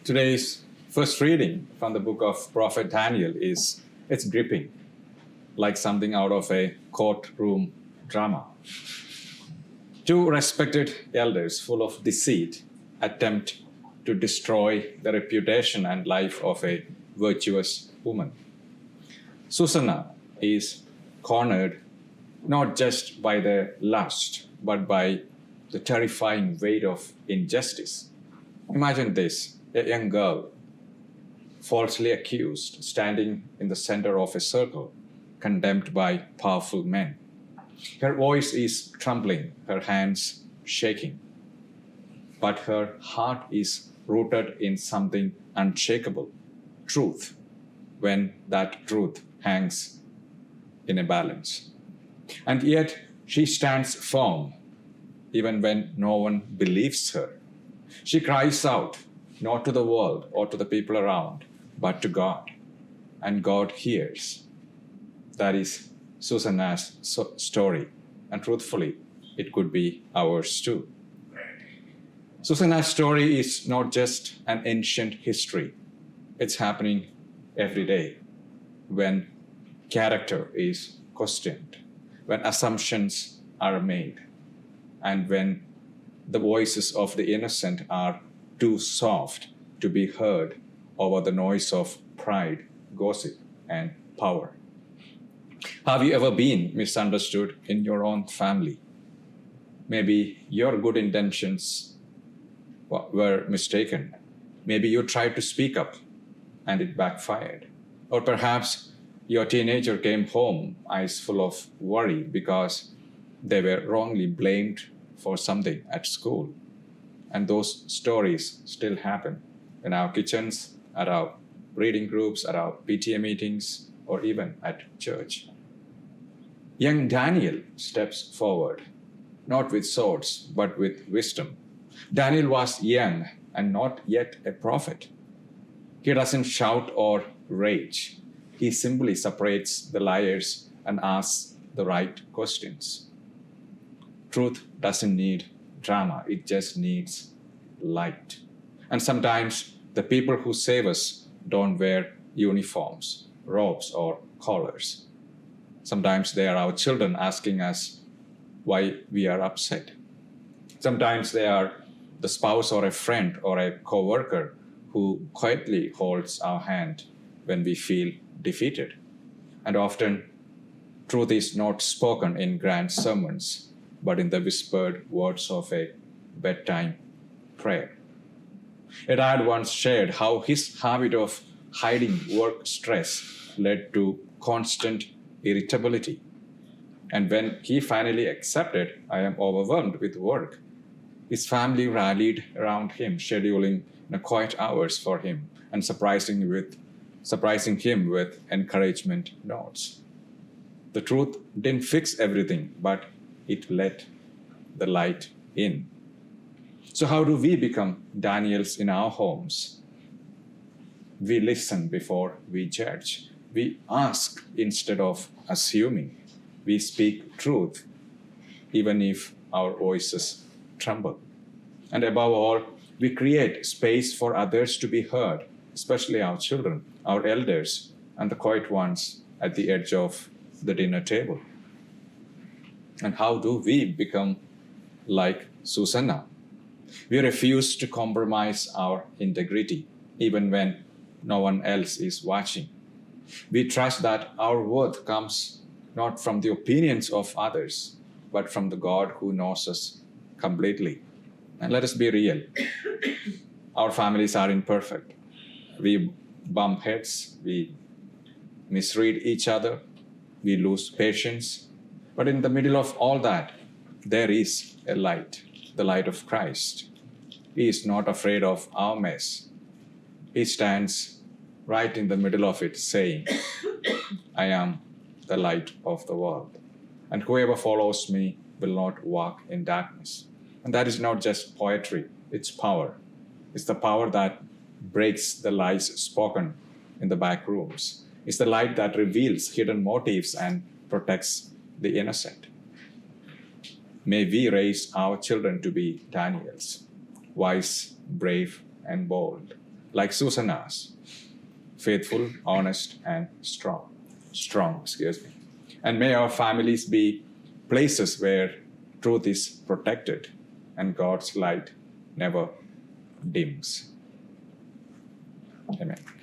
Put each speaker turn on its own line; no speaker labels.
Today's first reading from the book of Prophet Daniel it's gripping, like something out of a courtroom drama. Two respected elders full of deceit attempt to destroy the reputation and life of a virtuous woman. Susanna is cornered not just by the lust, but by the terrifying weight of injustice. Imagine this: a young girl, falsely accused, standing in the center of a circle, condemned by powerful men. Her voice is trembling, her hands shaking, but her heart is rooted in something unshakable: truth, when that truth hangs in a balance. And yet she stands firm, even when no one believes her. She cries out, not to the world or to the people around, but to God. And God hears. That is Susanna's story. And truthfully, it could be ours too. Susanna's story is not just an ancient history. It's happening every day when character is questioned, when assumptions are made, and when the voices of the innocent are too soft to be heard over the noise of pride, gossip, and power. Have you ever been misunderstood in your own family? Maybe your good intentions were mistaken. Maybe you tried to speak up and it backfired. Or perhaps your teenager came home eyes full of worry because they were wrongly blamed for something at school. And those stories still happen in our kitchens, at our reading groups, at our PTA meetings, or even at church. Young Daniel steps forward, not with swords, but with wisdom. Daniel was young and not yet a prophet. He doesn't shout or rage. He simply separates the liars and asks the right questions. Truth doesn't need drama, it just needs light. And sometimes the people who save us don't wear uniforms, robes, or collars. Sometimes they are our children asking us why we are upset. Sometimes they are the spouse or a friend or a co-worker who quietly holds our hand when we feel defeated. And often, truth is not spoken in grand sermons, but in the whispered words of a bedtime prayer. A dad once shared how his habit of hiding work stress led to constant irritability. And when he finally accepted, "I am overwhelmed with work," his family rallied around him, scheduling quiet hours for him and surprising him with encouragement notes. The truth didn't fix everything, but it let the light in. So how do we become Daniels in our homes? We listen before we judge. We ask instead of assuming. We speak truth, even if our voices tremble. And above all, we create space for others to be heard, especially our children, our elders, and the quiet ones at the edge of the dinner table. And how do we become like Susanna? We refuse to compromise our integrity, even when no one else is watching. We trust that our worth comes not from the opinions of others, but from the God who knows us completely. And let us be real. Our families are imperfect. We bump heads, we misread each other, we lose patience. But in the middle of all that, there is a light, the light of Christ. He is not afraid of our mess. He stands right in the middle of it, saying, "I am the light of the world. And whoever follows me will not walk in darkness." And that is not just poetry, it's power. It's the power that breaks the lies spoken in the back rooms. It's the light that reveals hidden motives and protects the innocent. May we raise our children to be Daniels, wise, brave, and bold, like Susanna's, faithful, honest, and strong. And may our families be places where truth is protected and God's light never dims. Amen.